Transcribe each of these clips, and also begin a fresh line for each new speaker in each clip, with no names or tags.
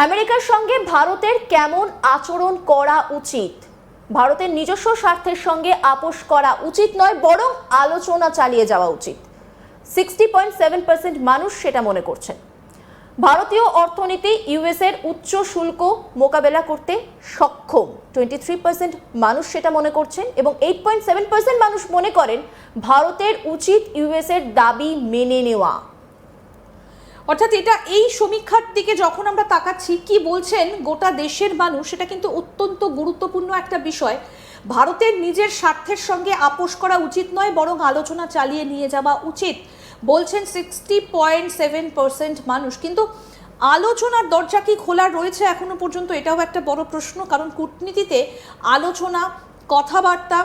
আমেরিকার সঙ্গে ভারতের কেমন আচরণ করা উচিত? ভারতের নিজস্ব স্বার্থের সঙ্গে আপোষ করা উচিত নয়, বরং আলোচনা চালিয়ে যাওয়া উচিত। 60.7% মানুষ সেটা মনে করছেন। ভারতীয় অর্থনীতি ইউএস এর উচ্চ শুল্ক মোকাবেলা করতে সক্ষম, 23% মানুষ সেটা মনে করছেন, এবং 8.7% মানুষ মনে করেন ভারতের উচিত ইউএস এর দাবি মেনে নেওয়া।
অর্থাৎ এটা এই সমীক্ষার দিকে যখন আমরা তাকাচ্ছি, কি বলছেন গোটা দেশের মানুষ, সেটা কিন্তু অত্যন্ত গুরুত্বপূর্ণ একটা বিষয়। ভারতের নিজের স্বার্থের সঙ্গে আপোষ করা উচিত নয়, বরং আলোচনা চালিয়ে নিয়ে যাওয়া উচিত বলছেন 60.7% মানুষ। কিন্তু আলোচনার দরজা কি খোলা রয়েছে এখনো পর্যন্ত, এটাও একটা বড় প্রশ্ন। কারণ কূটনীতিতে আলোচনা, কথাবার্তা,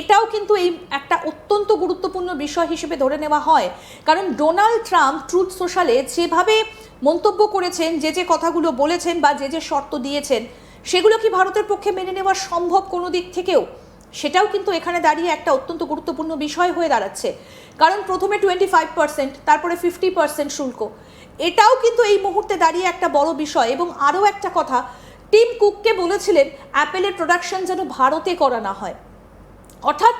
এটাও কিন্তু এই একটা অত্যন্ত গুরুত্বপূর্ণ বিষয় হিসেবে ধরে নেওয়া হয়। কারণ ডোনাল্ড ট্রাম্প ট্রুথ সোশ্যালে যেভাবে মন্তব্য করেছেন, যে কথাগুলো বলেছেন বা যে শর্ত দিয়েছেন, সেগুলো কি ভারতের পক্ষে মেনে নেওয়া সম্ভব কোনো দিক থেকেও? সেটাও কিন্তু এখানে দাঁড়িয়ে একটা অত্যন্ত গুরুত্বপূর্ণ বিষয় হয়ে দাঁড়াচ্ছে। কারণ প্রথমে 25%, তারপরে 50% শুল্ক, এটাও কিন্তু এই মুহূর্তে দাঁড়িয়ে একটা বড় বিষয়। এবং আরও একটা কথা, টিম কুককে বলেছিলেন অ্যাপেলের প্রোডাকশন যেন ভারতে করা না হয়। অর্থাৎ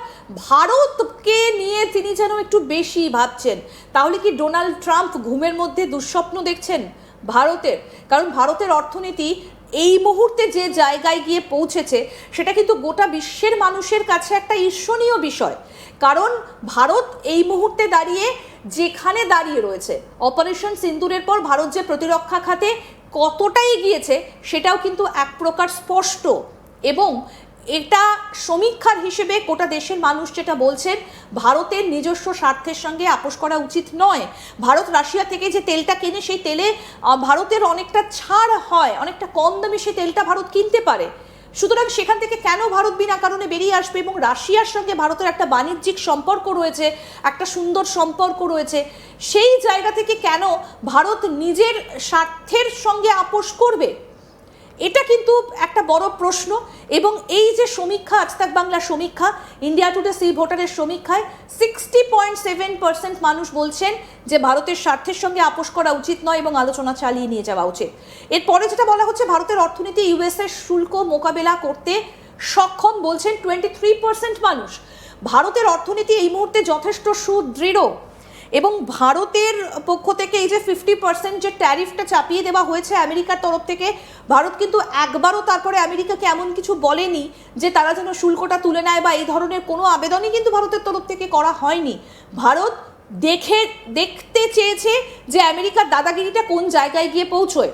ভারতকে নিয়ে তিনি যেন একটু বেশি ভাবছেন। তাহলে কি ডোনাল্ড ট্রাম্প ঘুমের মধ্যে দুঃস্বপ্ন দেখছেন ভারতের? কারণ ভারতের অর্থনীতি এই মুহূর্তে যে জায়গায় গিয়ে পৌঁছেছে, সেটা কিন্তু গোটা বিশ্বের মানুষের কাছে একটা ঈর্ষণীয় বিষয়। কারণ ভারত এই মুহূর্তে দাঁড়িয়ে যেখানে দাঁড়িয়ে রয়েছে, অপারেশন সিন্দুরের পর ভারত যে প্রতিরক্ষা খাতে কতটা এগিয়েছে, সেটাও কিন্তু এক প্রকার স্পষ্ট। এবং এটা সমীক্ষার হিসেবে গোটা দেশের মানুষ যেটা বলছেন, ভারতের নিজস্ব স্বার্থের সঙ্গে আপোষ করা উচিত নয়। ভারত রাশিয়া থেকে যে তেলটা কেনে, সেই তেলে ভারতের অনেকটা ছাড় হয়, অনেকটা কম দামে সেই তেলটা ভারত কিনতে পারে। সুতরাং সেখান থেকে কেন ভারত বিনা কারণে বেরিয়ে আসবে? এবং রাশিয়ার সঙ্গে ভারতের একটা বাণিজ্যিক সম্পর্ক রয়েছে, একটা সুন্দর সম্পর্ক রয়েছে। সেই জায়গা থেকে কেন ভারত নিজের স্বার্থের সঙ্গে আপোষ করবে? এটা কিন্তু একটা বড় প্রশ্ন। এবং এই যে সমীক্ষা, আজ তাক বাংলার সমীক্ষা, ইন্ডিয়া টুডে সি ভোটারের সমীক্ষায় 60.7% মানুষ বলছেন যে ভারতের স্বার্থের সঙ্গে আপোষ করা উচিত নয় এবং আলোচনা চালিয়ে নিয়ে যাওয়া উচিত। এরপরে যেটা বলা হচ্ছে, ভারতের অর্থনীতি ইউএসের শুল্ক মোকাবেলা করতে সক্ষম বলছেন 23% মানুষ। ভারতের অর্থনীতি এই মুহূর্তে যথেষ্ট সুদৃঢ়। এবং ভারতের পক্ষ থেকে এই যে 50% যে ট্যারিফটা চাপিয়ে দেওয়া হয়েছে আমেরিকার তরফ থেকে, ভারত কিন্তু একবারও তারপরে আমেরিকাকে এমন কিছু বলেনি যে তারা যেন শুল্কটা তুলে নেয়, বা এই ধরনের কোনো আবেদনই কিন্তু ভারতের তরফ থেকে করা হয়নি। ভারত দেখতে চেয়েছে যে আমেরিকার দাদাগিরিটা কোন জায়গায় গিয়ে পৌঁছয়।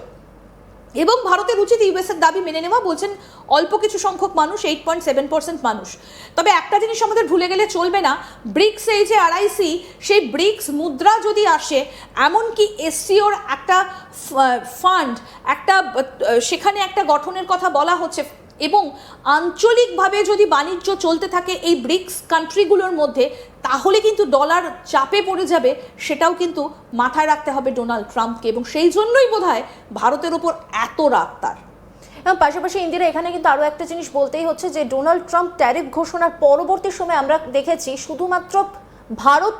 এবং ভারতের উচিত ইউএসের দাবি মেনে নেওয়া বলছেন অল্প কিছু সংখ্যক মানুষ, 8.7% মানুষ। তবে একটা জিনিস আমাদের ভুলে গেলে চলবে না, ব্রিক্স, এই যে আরআইসি, সেই ব্রিক্স মুদ্রা যদি আসে, এমনকি এসসিওর একটা ফান্ড, একটা সেখানে একটা গঠনের কথা বলা হচ্ছে, এবং আঞ্চলিকভাবে যদি বাণিজ্য চলতে থাকে এই ব্রিক্স কান্ট্রিগুলোর মধ্যে, তাহলে কিন্তু ডলার চাপে পড়ে যাবে। সেটাও কিন্তু মাথায় রাখতে হবে ডোনাল্ড ট্রাম্পকে, এবং সেই জন্যই বোধহয় ভারতের ওপর এত রাগ তার।
এবং পাশাপাশি ইন্দিরা, এখানে কিন্তু আরও একটা জিনিস বলতেই হচ্ছে যে ডোনাল্ড ট্রাম্প ট্যারিফ ঘোষণার পরবর্তী সময় আমরা দেখেছি শুধুমাত্র ভারত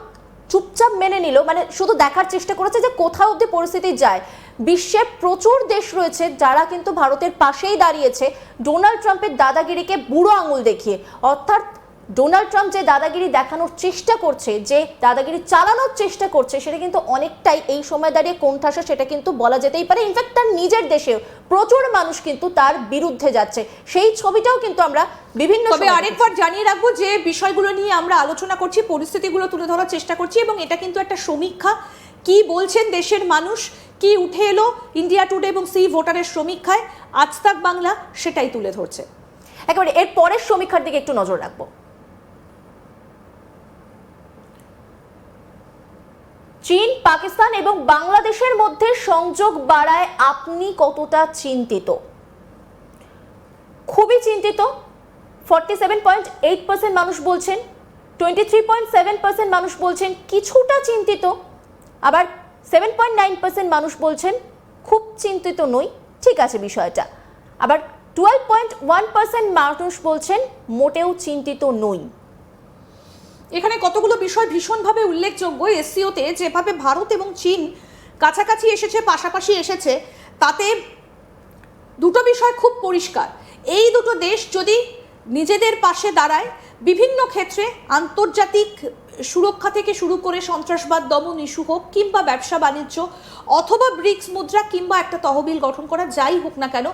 চুপচাপ মেনে নিল, মানে শুধু দেখার চেষ্টা করেছে যে কোথাও অবধি পরিস্থিতি যায়। বিশ্বের প্রচুর দেশ রয়েছে যারা কিন্তু ভারতের পাশেই দাঁড়িয়েছে ডোনাল্ড ট্রাম্পের দাদাগিরিকে বুড়ো আঙুল দেখিয়ে। অর্থাৎ ডোনাল্ড ট্রাম্প যে দাদাগিরি দেখানোর চেষ্টা করছে, যে দাদাগিরি চালানোর চেষ্টা করছে, সেটা কিন্তু অনেকটাই এই সময় দাঁড়িয়ে কোণঠাসা, সেটা কিন্তু বলা যেতেই পারে। ইনফ্যাক্ট তার নিজের দেশেও প্রচুর মানুষ কিন্তু তার বিরুদ্ধে যাচ্ছে, সেই ছবিটাও কিন্তু আমরা বিভিন্ন।
তবে আরেকবার জানিয়ে রাখবো যে বিষয়গুলো নিয়ে আমরা আলোচনা করছি, পরিস্থিতিগুলো তুলে ধরার চেষ্টা করছি, এবং এটা কিন্তু একটা সমীক্ষা। কি বলছেন দেশের মানুষ, কি উঠে এলো ইন্ডিয়া টুডে এবং সি ভোটারের সমীক্ষায়, আজ তাক বাংলা সেটাই তুলে ধরছে।
একেবারে এর পরের সমীক্ষার দিকে একটু নজর রাখবো। চীন, পাকিস্তান এবং বাংলাদেশের মধ্যে সংযোগ বাড়ায় আপনি কতটা চিন্তিত? খুবই চিন্তিত 47.8% মানুষ বলছেন, 23.7% মানুষ বলছেন কিছুটা চিন্তিত, আবার 7.9% মানুষ বলছেন খুব চিন্তিত নই, ঠিক আছে বিষয়টা, আবার 12.1% মানুষ বলছেন মোটেও চিন্তিত নই।
এখানে কতগুলো বিষয় ভীষণভাবে উল্লেখযোগ্য। এসসিওতে যেভাবে ভারত এবং চীন কাছাকাছি এসেছে, পাশাপাশি এসেছে, তাতে দুটো বিষয় খুব পরিষ্কার। এই দুটো দেশ যদি নিজেদের পাশে দাঁড়ায়, বিভিন্ন ক্ষেত্রে আন্তর্জাতিক সুরক্ষা থেকে শুরু করে সন্ত্রাসবাদ দমন ইস্যু হোক, কিংবা ব্যবসা বাণিজ্য, অথবা ব্রিক্স মুদ্রা, কিংবা একটা তহবিল গঠন করা, যাই হোক না কেন,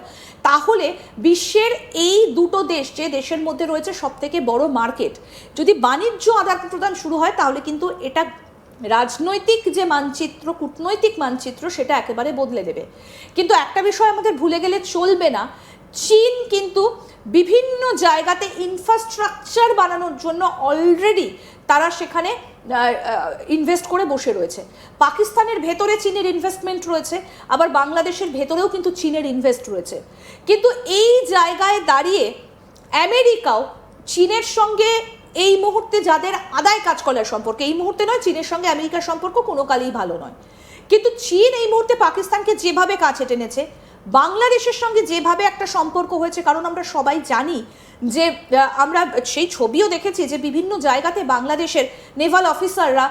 তাহলে বিশ্বের এই দুটো দেশ, যে দেশের মধ্যে রয়েছে সব থেকে বড় মার্কেট, যদি বাণিজ্য আদান প্রদান শুরু হয়, তাহলে কিন্তু এটা রাজনৈতিক যে মানচিত্র, কূটনৈতিক মানচিত্র, সেটা একেবারে বদলে দেবে। কিন্তু একটা বিষয় আমাদের ভুলে গেলে চলবে না, চীন কিন্তু বিভিন্ন জায়গাতে ইনফ্রাস্ট্রাকচার বানানোর জন্য অলরেডি তারা সেখানে ইনভেস্ট করে বসে রয়েছে। পাকিস্তানের ভেতরে চীনের ইনভেস্টমেন্ট রয়েছে, আবার বাংলাদেশের ভেতরেও কিন্তু চীনের ইনভেস্ট রয়েছে। কিন্তু এই জায়গায় দাঁড়িয়ে আমেরিকাও চীনের সঙ্গে এই মুহূর্তে যাদের আদায় কাজ করার সম্পর্কে, এই মুহূর্তে নয়, চীনের সঙ্গে আমেরিকার সম্পর্ক কোনো কালেই ভালো নয়, কিন্তু চীন এই মুহূর্তে পাকিস্তানকে যেভাবে কাছে টেনেছে, বাংলাদেশের সঙ্গে যেভাবে একটা সম্পর্ক হয়েছে, কারণ আমরা সবাই জানি যে আমরা সেই ছবিও দেখেছি যে বিভিন্ন জায়গাতে বাংলাদেশের নেভাল অফিসাররা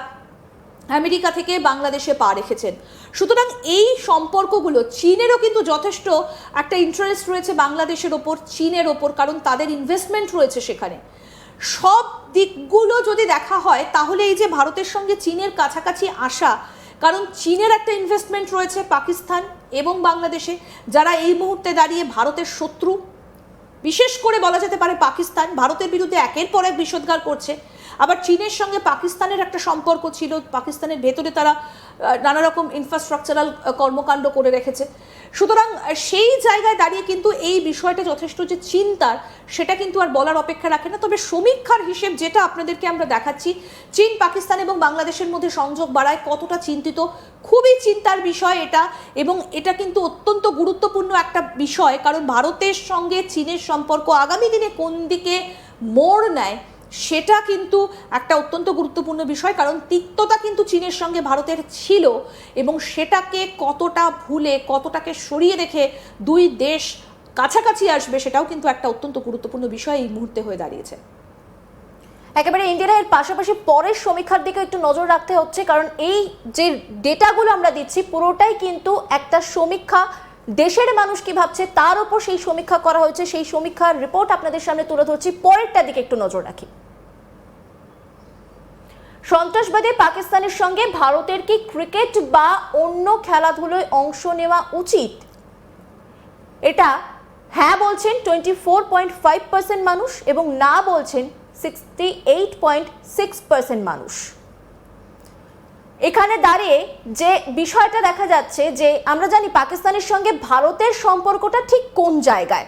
আমেরিকা থেকে বাংলাদেশে পা রেখেছেন। সুতরাং এই সম্পর্কগুলো, চীনেরও কিন্তু যথেষ্ট একটা ইন্টারেস্ট রয়েছে বাংলাদেশের ওপর, চীনের ওপর, কারণ তাদের ইনভেস্টমেন্ট রয়েছে সেখানে। সব দিকগুলো যদি দেখা হয়, তাহলে এই যে ভারতের সঙ্গে চীনের কাছাকাছি আসা, কারণ চীনের একটা ইনভেস্টমেন্ট রয়েছে পাকিস্তান এবং বাংলাদেশে, যারা এই মুহূর্তে দাঁড়িয়ে ভারতের শত্রু, বিশেষ করে বলা যেতে পারে পাকিস্তান ভারতের বিরুদ্ধে একের পর এক বিষোদ্গার করছে। আবার চীনের সঙ্গে পাকিস্তানের একটা সম্পর্ক ছিল, পাকিস্তানের ভেতরে তারা নানা রকম ইনফ্রাস্ট্রাকচারাল কর্মকাণ্ড করে রেখেছে। সুতরাং সেই জায়গায় দাঁড়িয়ে কিন্তু এই বিষয়টা যথেষ্ট যে চিন্তার, সেটা কিন্তু আর বলার অপেক্ষা রাখে না। তবে সমীক্ষার হিসেব যেটা আপনাদেরকে আমরা দেখাচ্ছি, চীন, পাকিস্তান এবং বাংলাদেশের মধ্যে সংযোগ বাড়ায় কতটা চিন্তিত, খুবই চিন্তার বিষয় এটা। এবং এটা কিন্তু অত্যন্ত গুরুত্বপূর্ণ একটা বিষয়, কারণ ভারতের সঙ্গে চীনের সম্পর্ক আগামী দিনে কোন দিকে মোড় নেয়, সেটা কিন্তু একটা অত্যন্ত গুরুত্বপূর্ণ বিষয়। কারণ তিক্ততা কিন্তু চীনের সঙ্গে ভারতের ছিল, এবং সেটাকে কতটা ভুলে, কতটাকে সরিয়ে রেখে দুই দেশ কাছাকাছি আসবে, সেটাও কিন্তু একটা অত্যন্ত গুরুত্বপূর্ণ বিষয় এই মুহূর্তে হয়ে দাঁড়িয়েছে।
একেবারে ইন্দিরা, এর পাশাপাশি পরের সমীক্ষার দিকে একটু নজর রাখতে হচ্ছে, কারণ এই যে ডেটাগুলো আমরা দিচ্ছি পুরোটাই কিন্তু একটা সমীক্ষা, দেশের মানুষ কি ভাবছে তার উপর সেই সমীক্ষা করা হয়েছে। সেই সমীক্ষার রিপোর্ট আপনাদের সামনে তুলে ধরছি, পরেরটার দিকে একটু নজর রাখি। সন্ত্রাসবাদী পাকিস্তানের সঙ্গে ভারতের কি ক্রিকেট বা অন্য খেলাধুলোয় অংশ নেওয়া উচিত? এটা হ্যাঁ বলছেন 24.5% মানুষ, এবং না বলছেন 68.6% মানুষ। এখানে দাঁড়িয়ে যে বিষয়টা দেখা যাচ্ছে, যে আমরা জানি পাকিস্তানের সঙ্গে ভারতের সম্পর্কটা ঠিক কোন জায়গায়,